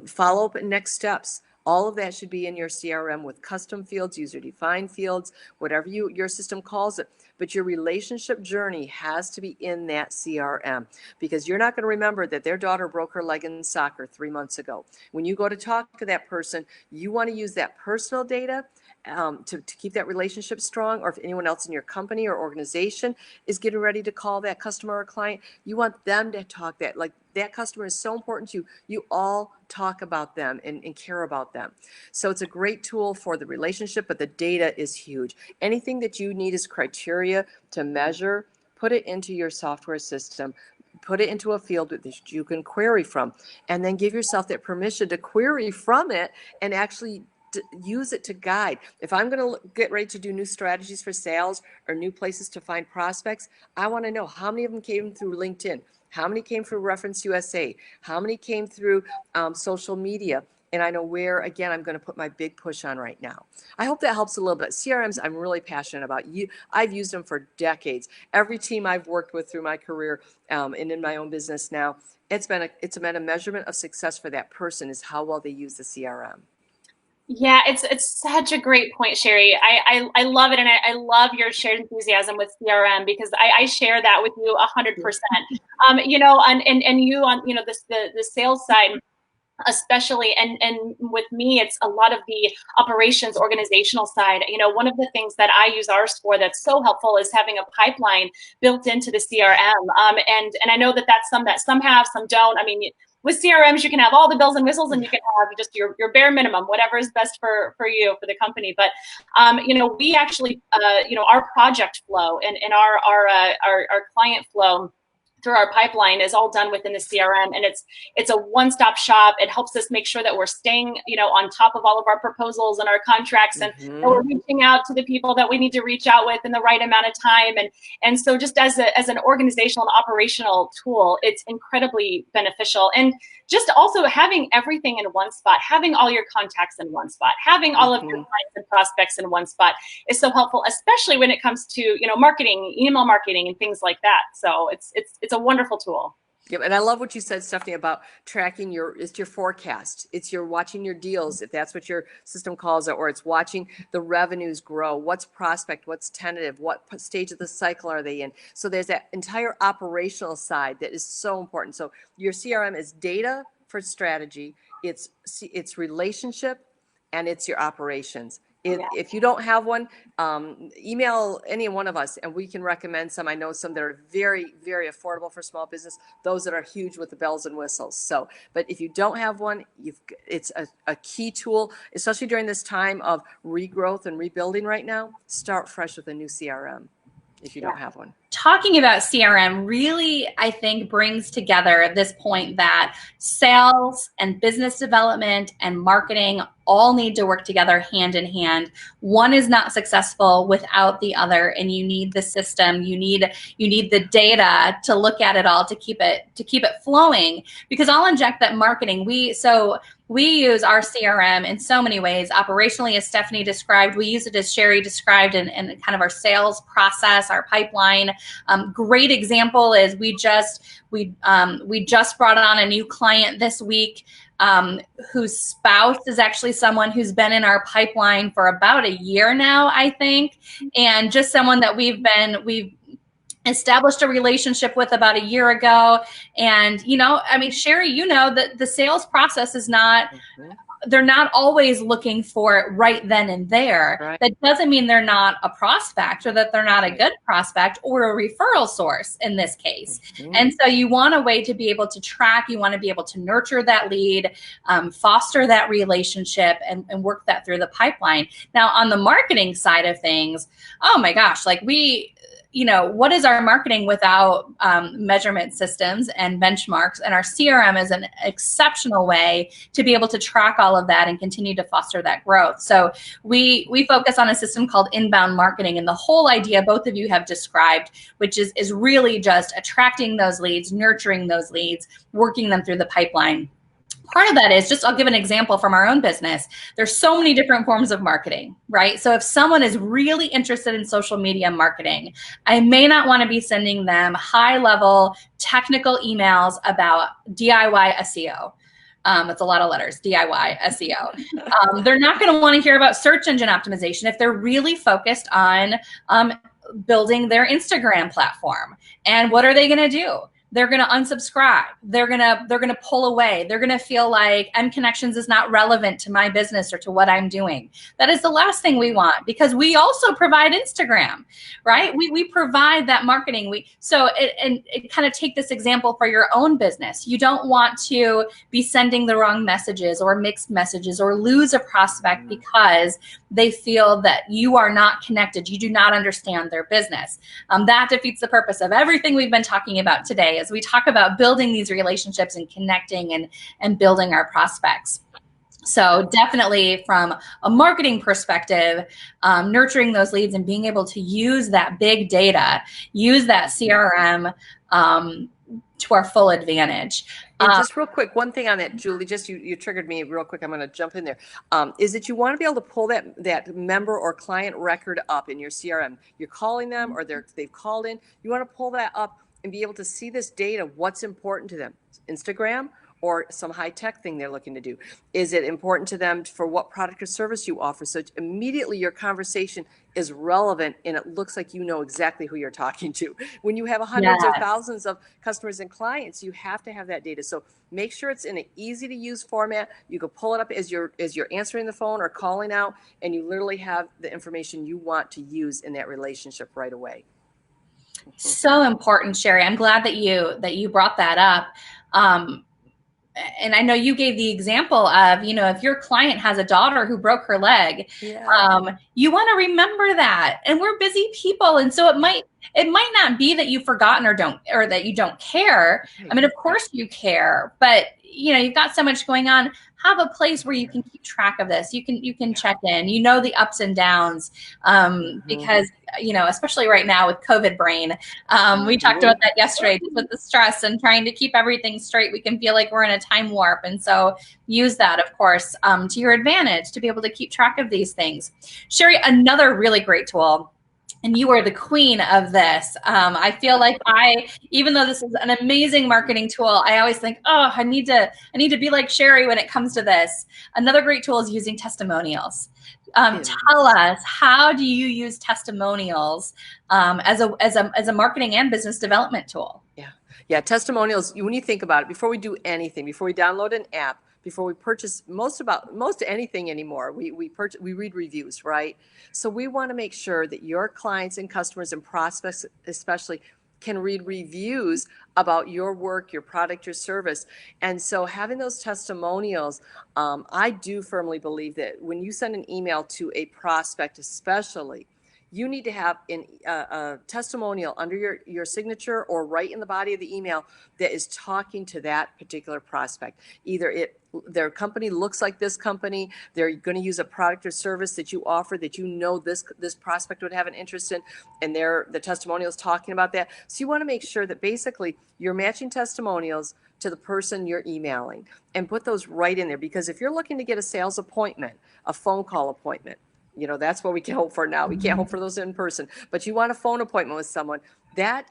Follow up and next steps. All of that should be in your CRM with custom fields, user-defined fields, whatever your system calls it. But your relationship journey has to be in that CRM, because you're not going to remember that their daughter broke her leg in soccer 3 months ago. When you go to talk to that person, you want to use that personal data to keep that relationship strong. Or if anyone else in your company or organization is getting ready to call that customer or client, you want them to talk that. Like, that customer is so important to you. You all talk about them and care about them. So it's a great tool for the relationship, but the data is huge. Anything that you need as criteria to measure, put it into your software system. Put it into a field that you can query from, and then give yourself that permission to query from it and actually use it to guide. If I'm going to get ready to do new strategies for sales or new places to find prospects, I want to know how many of them came through LinkedIn, how many came through Reference USA, how many came through social media, and I know where, again, I'm going to put my big push on right now. I hope that helps a little bit. CRMs, I'm really passionate about. I've used them for decades. Every team I've worked with through my career and in my own business now, it's been a measurement of success for that person is how well they use the CRM. Yeah, it's such a great point, Shari. I love it, and I love your shared enthusiasm with CRM, because I share that with you 100%. And you on the sales side especially, and with me, it's a lot of the operations organizational side. One of the things that I use ours for that's so helpful is having a pipeline built into the CRM. And I know that's some have, some don't. I mean, with CRMs, you can have all the bells and whistles, and you can have just your bare minimum, whatever is best for you, for the company. But we actually our project flow and our client flow through our pipeline is all done within the CRM, and it's a one-stop shop. It helps us make sure that we're staying, on top of all of our proposals and our contracts, and that we're reaching out to the people that we need to reach out with in the right amount of time. And so just as an organizational and operational tool, it's incredibly beneficial. And just also having everything in one spot, having all your contacts in one spot, having all of your clients and prospects in one spot is so helpful, especially when it comes to, marketing, email marketing, and things like that. So it's a wonderful tool. Yep, and I love what you said, Stephanie, about tracking it's your forecast. It's your watching your deals, if that's what your system calls it, or it's watching the revenues grow. What's prospect, what's tentative, what stage of the cycle are they in? So there's that entire operational side that is so important. So your CRM is data for strategy, it's relationship, and it's your operations. If you don't have one, email any one of us and we can recommend some. I know some that are very, very affordable for small business, those that are huge with the bells and whistles. So, but if you don't have one, it's a key tool, especially during this time of regrowth and rebuilding right now. Start fresh with a new CRM if you don't have one. Talking about CRM really, I think, brings together this point that sales and business development and marketing all need to work together hand in hand. One is not successful without the other, and you need the system. You need the data to look at it all to keep it flowing. Because I'll inject that marketing. We use our CRM in so many ways. Operationally, as Stephanie described, we use it as Shari described in kind of our sales process, our pipeline. Great example is we just brought on a new client this week whose spouse is actually someone who's been in our pipeline for about a year now, I think, and just someone that we've established a relationship with about a year ago. And, Shari, that the sales process is not, they're not always looking for it right then and there. Right. That doesn't mean they're not a prospect or that they're not a good prospect or a referral source in this case. And so you want a way to be able to track, you want to be able to nurture that lead, foster that relationship, and work that through the pipeline. Now, on the marketing side of things, oh my gosh, what is our marketing without measurement systems and benchmarks? And our CRM is an exceptional way to be able to track all of that and continue to foster that growth. So we focus on a system called inbound marketing, and the whole idea both of you have described, which is really just attracting those leads, nurturing those leads, working them through the pipeline. Part of that is I'll give an example from our own business. There's so many different forms of marketing, right? So if someone is really interested in social media marketing, I may not want to be sending them high-level technical emails about DIY SEO. That's a lot of letters, DIY SEO. They're not going to want to hear about search engine optimization if they're really focused on building their Instagram platform. And what are they going to do? They're going to unsubscribe. They're going to pull away. They're going to feel like mConnexions is not relevant to my business or to what I'm doing. That is the last thing we want, because we also provide Instagram, right? We provide that marketing. It kind of take this example for your own business. You don't want to be sending the wrong messages or mixed messages or lose a prospect because they feel that you are not connected. You do not understand their business. That defeats the purpose of everything we've been talking about today as we talk about building these relationships and connecting and building our prospects. So definitely from a marketing perspective, nurturing those leads and being able to use that big data, use that CRM to our full advantage. And just real quick, one thing on that, Julie, just you triggered me real quick. I'm going to jump in there. Is that you want to be able to pull that member or client record up in your CRM. You're calling them or they've called in. You want to pull that up and be able to see this data, what's important to them. Instagram or some high-tech thing they're looking to do. Is it important to them for what product or service you offer? So immediately your conversation is relevant and it looks like you know exactly who you're talking to. When you have hundreds or thousands of customers and clients, you have to have that data. So make sure it's in an easy to use format. You can pull it up as you're answering the phone or calling out, and you literally have the information you want to use in that relationship right away. So important, Shari. I'm glad that you brought that up. and I know you gave the example of, if your client has a daughter who broke her leg, you want to remember that. And we're busy people. And so it might not be that you've forgotten or that you don't care. I mean, of course you care, but you've got so much going on. Have a place where you can keep track of this. You can check in, the ups and downs, because, especially right now with COVID brain, we talked about that yesterday, just with the stress and trying to keep everything straight. We can feel like we're in a time warp. And so use that, of course, to your advantage to be able to keep track of these things. Shari, another really great tool, and you are the queen of this. I feel like even though this is an amazing marketing tool, I always think, I need to be like Shari when it comes to this. Another great tool is using testimonials. Tell us, how do you use testimonials as a marketing and business development tool? Yeah. Testimonials. When you think about it, before we do anything, before we download an app, before we purchase most anything anymore, we read reviews, right? So we want to make sure that your clients and customers and prospects especially can read reviews about your work, your product, your service. And so having those testimonials, I do firmly believe that when you send an email to a prospect especially, you need to have a testimonial under your signature or right in the body of the email that is talking to that particular prospect. Either their company looks like this company, they're going to use a product or service that you offer that this prospect would have an interest in, and the testimonial is talking about that. So you want to make sure that basically you're matching testimonials to the person you're emailing and put those right in there, because if you're looking to get a sales appointment, a phone call appointment, that's what we can hope for now. We can't hope for those in person, but you want a phone appointment with someone. That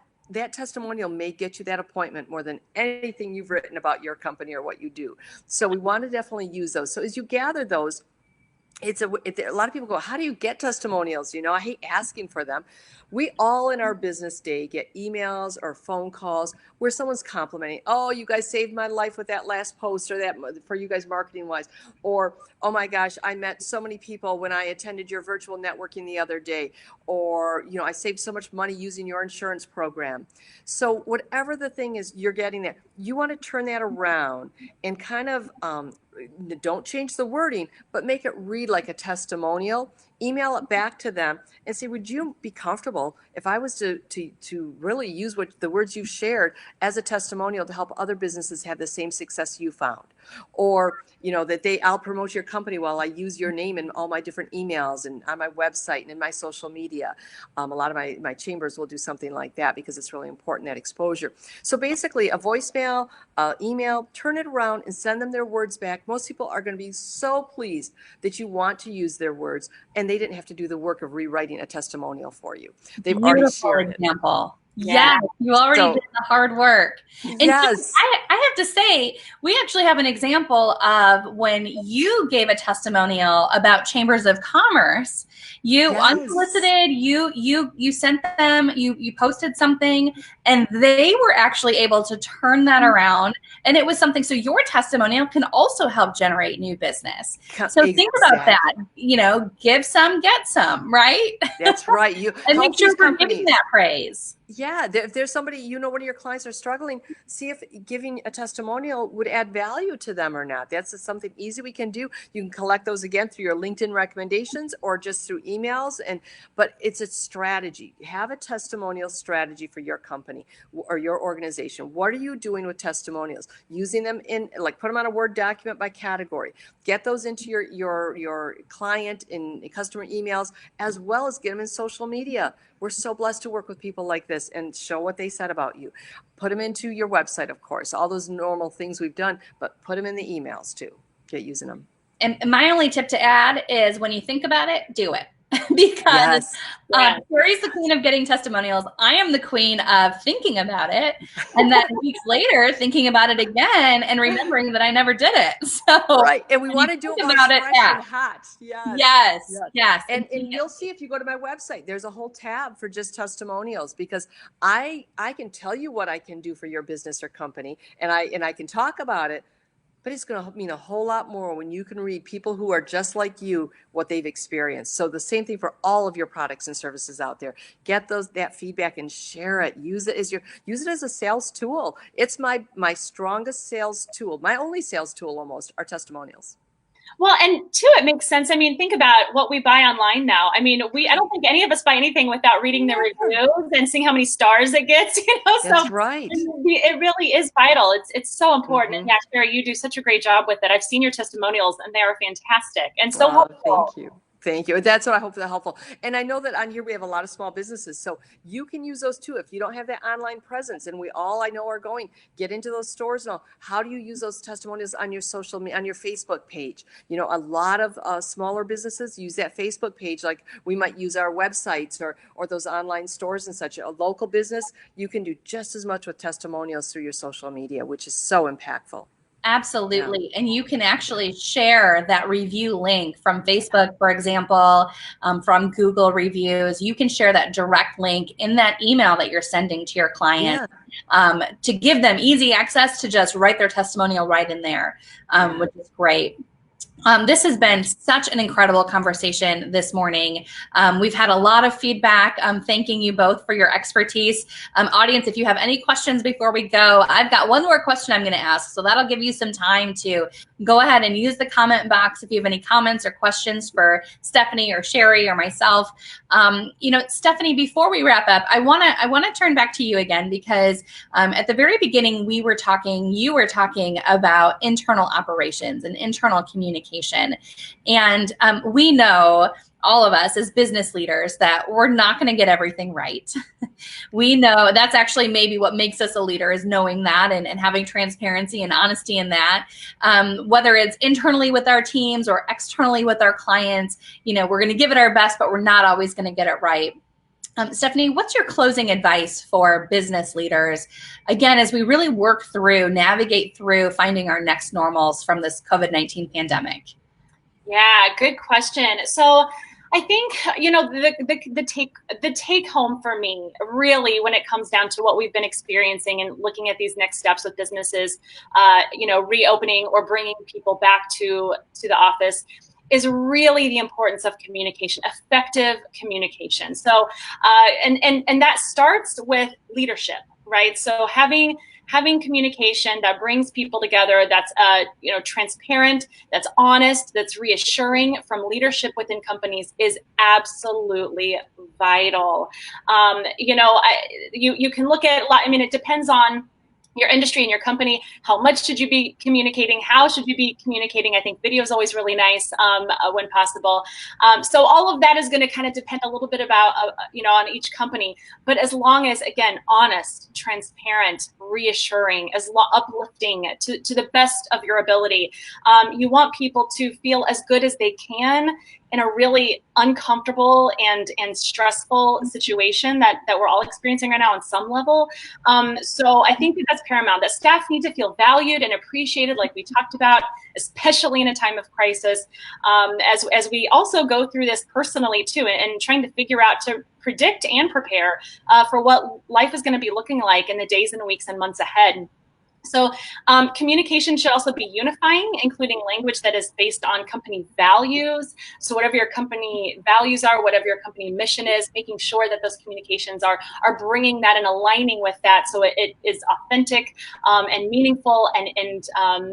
testimonial may get you that appointment more than anything you've written about your company or what you do. So we want to definitely use those. So as you gather those, a lot of people go, how do you get testimonials? I hate asking for them. We all in our business day get emails or phone calls where someone's complimenting, oh, you guys saved my life with that last post, or that for you guys marketing wise, or, oh my gosh, I met so many people when I attended your virtual networking the other day, or, I saved so much money using your insurance program. So whatever the thing is you're getting there, you want to turn that around and kind of, don't change the wording, but make it read like a testimonial. Email it back to them and say, would you be comfortable if I was to really use the words you've shared as a testimonial to help other businesses have the same success you found? Or, I'll promote your company while I use your name in all my different emails and on my website and in my social media. A lot of my chambers will do something like that because it's really important, that exposure. So basically a voicemail, email, turn it around and send them their words back. Most people are going to be so pleased that you want to use their words, and they didn't have to do the work of rewriting a testimonial for you. They've already shared it. Example. Yeah, you already did the hard work. And yes. I have to say, we actually have an example of when you gave a testimonial about chambers of commerce. You unsolicited, you sent them, you posted something, and they were actually able to turn that around. And it was something, so your testimonial can also help generate new business. So think about that, give some, get some, right? That's right. And make sure we're giving that praise. Yeah, if there's somebody, one of your clients are struggling, see if giving a testimonial would add value to them or not. That's something easy we can do. You can collect those again through your LinkedIn recommendations or just through emails. But it's a strategy. Have a testimonial strategy for your company or your organization. What are you doing with testimonials? Using them put them on a Word document by category. Get those into your client and customer emails, as well as get them in social media. We're so blessed to work with people like this and show what they said about you. Put them into your website, of course, all those normal things we've done, but put them in the emails too. Get using them. And my only tip to add is when you think about it, do it. Because Shari's the queen of getting testimonials. I am the queen of thinking about it, and then weeks later thinking about it again and remembering that I never did it. So and we want to do it while it's fresh and hot. Yes. And you'll see if you go to my website, there's a whole tab for just testimonials, because I can tell you what I can do for your business or company, and I can talk about it. but it's going to mean a whole lot more when you can read people who are just like you, what they've experienced. So the same thing for all of your products and services out there. Get that feedback and share it. Use it as a sales tool. It's my strongest sales tool. My only sales tool almost are testimonials. Well, and too, it makes sense. I mean, think about what we buy online now. I mean, I don't think any of us buy anything without reading the reviews and seeing how many stars it gets, That's right. It really is vital. It's so important. And yeah, Shari, you do such a great job with it. I've seen your testimonials and they are fantastic and so helpful. Thank you. Thank you. That's what I hope they're helpful. And I know that on here we have a lot of small businesses, so you can use those too. If you don't have that online presence, and we all I know are going, get into those stores now. How do you use those testimonials on your social media, on your Facebook page? You know, a lot of smaller businesses use that Facebook page, like we might use our websites or those online stores and such. A local business, you can do just as much with testimonials through your social media, which is so impactful. Absolutely. Yeah. And you can actually share that review link from Facebook, for example, from Google reviews. You can share that direct link in that email that you're sending to your client to give them easy access to just write their testimonial right in there, which is great. This has been such an incredible conversation this morning. We've had a lot of feedback. Thanking you both for your expertise. Audience, if you have any questions before we go, I've got one more question I'm going to ask. So that'll give you some time to go ahead and use the comment box if you have any comments or questions for Stephanie or Shari or myself. You know, Stephanie, before we wrap up, I want to turn back to you again, because at the very beginning you were talking about internal operations and internal communication. And we know, all of us as business leaders, that we're not going to get everything right. We know that's actually maybe what makes us a leader, is knowing that and having transparency and honesty in that. Whether it's internally with our teams or externally with our clients, you know, we're going to give it our best, but we're not always going to get it right. Stephanie, what's your closing advice for business leaders, again, as we really navigate through finding our next normals from this COVID-19 pandemic? Yeah, good question. So I think, you know, the take home for me, really, when it comes down to what we've been experiencing and looking at these next steps with businesses, you know, reopening or bringing people back to the office, is really the importance of communication, effective communication. So, and that starts with leadership, right? So having communication that brings people together, that's you know, transparent, that's honest, that's reassuring from leadership within companies is absolutely vital. You know, you can look at, I mean, it depends on your industry and your company. How much should you be communicating? How should you be communicating? I think video is always really nice when possible. So all of that is going to kind of depend a little bit about, you know, on each company. But as long as, again, honest, transparent, reassuring, uplifting to the best of your ability, you want people to feel as good as they can in a really uncomfortable and stressful situation that we're all experiencing right now on some level. So I think that's paramount, that staff need to feel valued and appreciated, like we talked about, especially in a time of crisis, as we also go through this personally too, and trying to figure out to predict and prepare for what life is going to be looking like in the days and weeks and months ahead. So communication should also be unifying, including language that is based on company values. So whatever your company values are, whatever your company mission is, making sure that those communications are bringing that and aligning with that, so it is authentic and meaningful and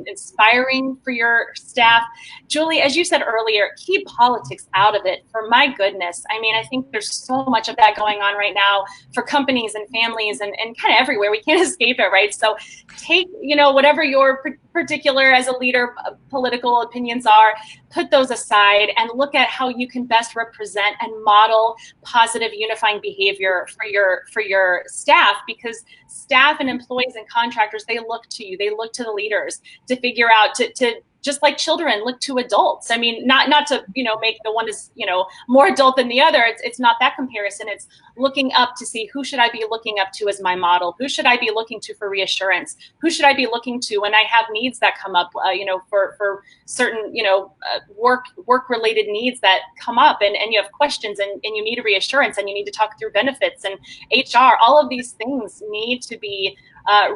inspiring for your staff. Julie, as you said earlier, keep politics out of it. For my goodness, I mean, I think there's so much of that going on right now for companies and families and kind of everywhere. We can't escape it, right? So take, you know, whatever your particular, as a leader, political opinions are, put those aside and look at how you can best represent and model positive unifying behavior for your staff, because staff and employees and contractors, they look to you, they look to the leaders to figure out, to just like children look to adults. I mean, not to, make the one is, more adult than the other. It's not that comparison. It's looking up to see, who should I be looking up to as my model? Who should I be looking to for reassurance? Who should I be looking to when I have needs that come up, for certain, work related needs that come up, and you have questions, and you need a reassurance, and you need to talk through benefits and HR. All of these things need to be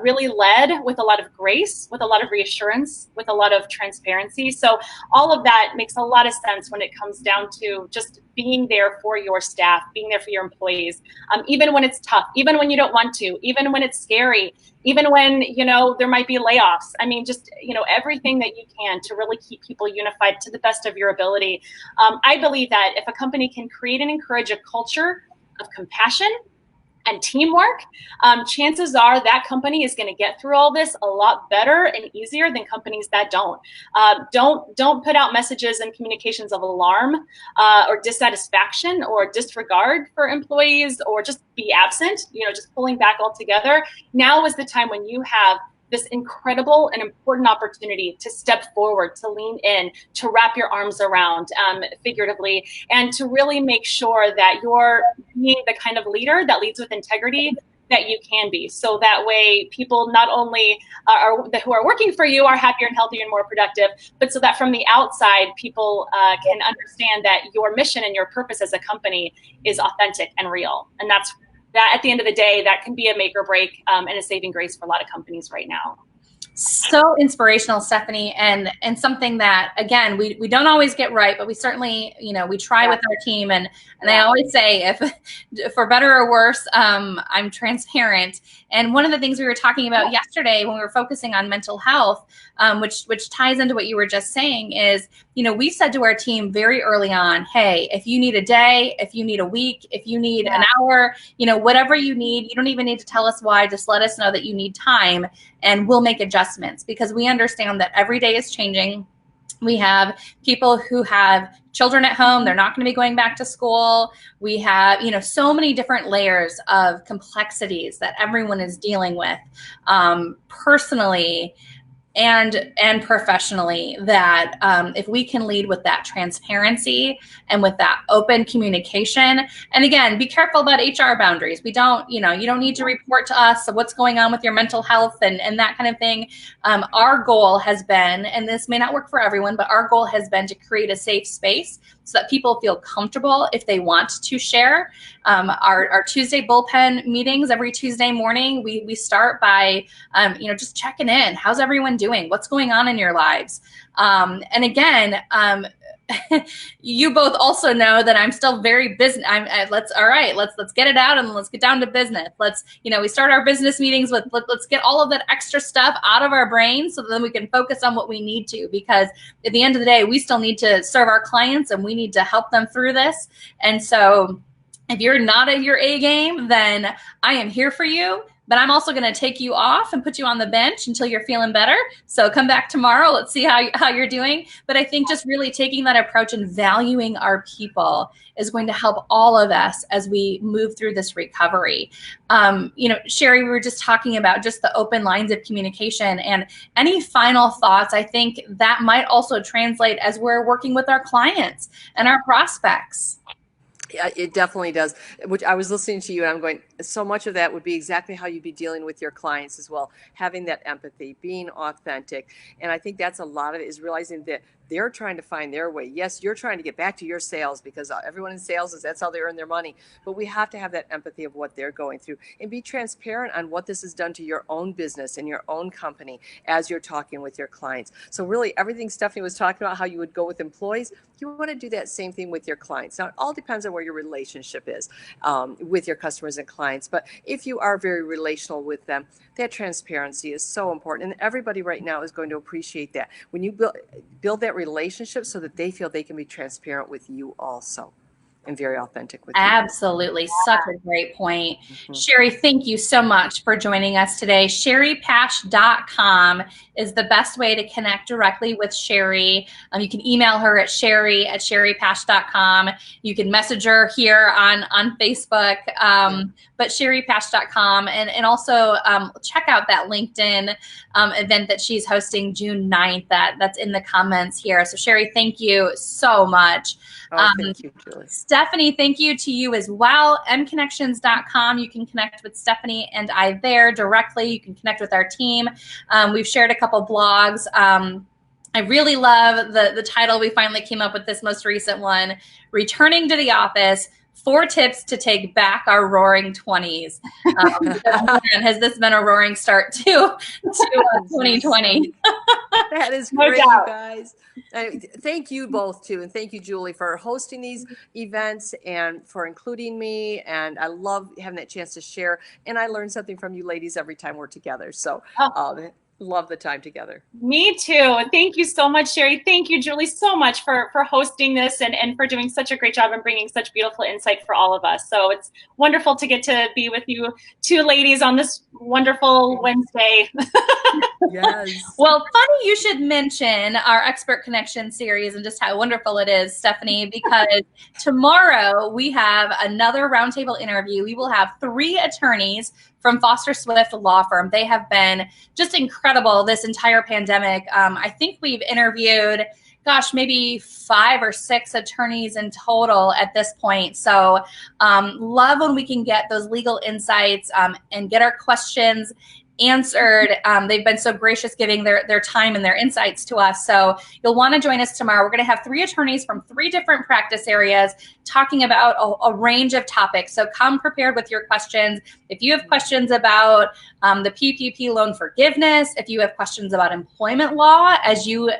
really led with a lot of grace, with a lot of reassurance, with a lot of transparency. So all of that makes a lot of sense when it comes down to just being there for your staff, being there for your employees, even when it's tough, even when you don't want to, even when it's scary, even when, there might be layoffs. I mean, just, everything that you can to really keep people unified to the best of your ability. I believe that if a company can create and encourage a culture of compassion and teamwork, chances are that company is going to get through all this a lot better and easier than companies that don't. Don't put out messages and communications of alarm or dissatisfaction or disregard for employees, or just be absent, just pulling back altogether. Now is the time when you have this incredible and important opportunity to step forward, to lean in, to wrap your arms around, figuratively, and to really make sure that you're being the kind of leader that leads with integrity that you can be. So that way people not only who are working for you are happier and healthier and more productive, but so that from the outside, people can understand that your mission and your purpose as a company is authentic and real. And that at the end of the day, that can be a make or break and a saving grace for a lot of companies right now. So inspirational, Stephanie, and something that, again, we don't always get right, but we certainly, we try with our team. And I always say, if for better or worse, I'm transparent. And one of the things we were talking about yesterday when we were focusing on mental health, which ties into what you were just saying, is, we said to our team very early on, hey, if you need a day, if you need a week, if you need an hour, whatever you need, you don't even need to tell us why, just let us know that you need time, and we'll make adjustments, because we understand that every day is changing. We have people who have children at home. They're not going to be going back to school. We have, so many different layers of complexities that everyone is dealing with, personally and professionally, that if we can lead with that transparency and with that open communication. And again, be careful about HR boundaries. We don't, you don't need to report to us what's going on with your mental health and that kind of thing. Our goal has been, and this may not work for everyone, but our goal has been to create a safe space so that people feel comfortable if they want to share. Our Tuesday bullpen meetings every Tuesday morning, we start by, just checking in. How's everyone doing? What's going on in your lives? And again, you both also know that I'm still very business. Let's get it out and let's get down to business. We start our business meetings with, let's get all of that extra stuff out of our brain so that then we can focus on what we need to, because at the end of the day, we still need to serve our clients and we need to help them through this. And so if you're not at your A game, then I am here for you. But I'm also going to take you off and put you on the bench until you're feeling better. So come back tomorrow. Let's see how you're doing. But I think just really taking that approach and valuing our people is going to help all of us as we move through this recovery. Shari, we were just talking about just the open lines of communication, and any final thoughts. I think that might also translate as we're working with our clients and our prospects. Yeah, it definitely does. Which I was listening to you and I'm going, so much of that would be exactly how you'd be dealing with your clients as well. Having that empathy, being authentic. And I think that's a lot of it, is realizing that they're trying to find their way. Yes, you're trying to get back to your sales, because everyone in sales that's how they earn their money. But we have to have that empathy of what they're going through and be transparent on what this has done to your own business and your own company as you're talking with your clients. So really everything Stephanie was talking about, how you would go with employees, you want to do that same thing with your clients. Now, it all depends on where your relationship is with your customers and clients. But if you are very relational with them, that transparency is so important. And everybody right now is going to appreciate that. When you build that relationship so that they feel they can be transparent with you also, and very authentic with you. Absolutely. Such a great point. Mm-hmm. Shari, thank you so much for joining us today. ShariPash.com is the best way to connect directly with Shari. You can email her at shari@sharipash.com. You can message her here on Facebook, but sharipash.com. And also check out that LinkedIn event that she's hosting June 9th. That's in the comments here. So Shari, thank you so much. Thank you, Julie. Stephanie, thank you to you as well. mConnexions.com. You can connect with Stephanie and I there directly. You can connect with our team. We've shared a couple blogs. I really love the title we finally came up with, this most recent one, Returning to the Office, 4 tips to take back our roaring 20s. Has this been a roaring start to 2020? That is great, you guys. Thank you both too, and thank you, Julie, for hosting these events and for including me. And I love having that chance to share. And I learn something from you ladies every time we're together. So love the time together. Me too. Thank you so much, Shari. Thank you, Julie, so much for hosting this and for doing such a great job and bringing such beautiful insight for all of us. So it's wonderful to get to be with you two ladies on this wonderful Wednesday. Yes. Well, funny you should mention our Expert Connection series and just how wonderful it is, Stephanie, because tomorrow we have another roundtable interview. We will have 3 attorneys from Foster Swift Law Firm. They have been just incredible this entire pandemic. I think we've interviewed, maybe 5 or 6 attorneys in total at this point. So love when we can get those legal insights and get our questions answered. They've been so gracious giving their time and their insights to us. So you'll want to join us tomorrow. We're going to have 3 attorneys from 3 different practice areas talking about a range of topics. So come prepared with your questions. If you have questions about the PPP loan forgiveness, if you have questions about employment law, as you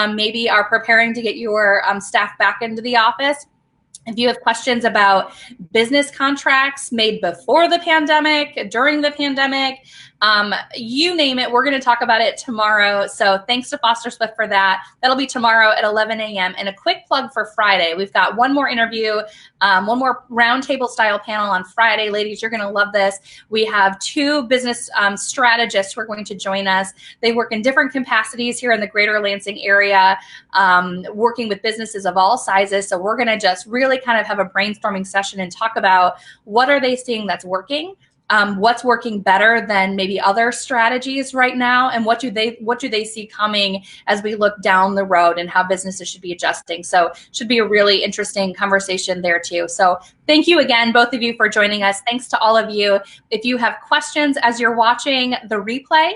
maybe are preparing to get your staff back into the office, if you have questions about business contracts made before the pandemic, during the pandemic, you name it, we're going to talk about it tomorrow. So thanks to Foster Swift for that. That'll be tomorrow at 11 a.m. And a quick plug for Friday. We've got one more interview, one more roundtable style panel on Friday. Ladies, you're going to love this. We have 2 business strategists who are going to join us. They work in different capacities here in the greater Lansing area, working with businesses of all sizes. So we're going to just really kind of have a brainstorming session and talk about what are they seeing that's working, what's working better than maybe other strategies right now, and what do they see coming as we look down the road and how businesses should be adjusting. So should be a really interesting conversation there too. So thank you again, both of you, for joining us. Thanks to all of you. If you have questions as you're watching the replay,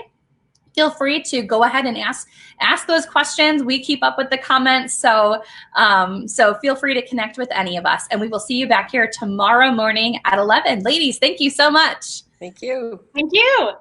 feel free to go ahead and ask those questions. We keep up with the comments, so feel free to connect with any of us. And we will see you back here tomorrow morning at 11. Ladies, thank you so much. Thank you. Thank you.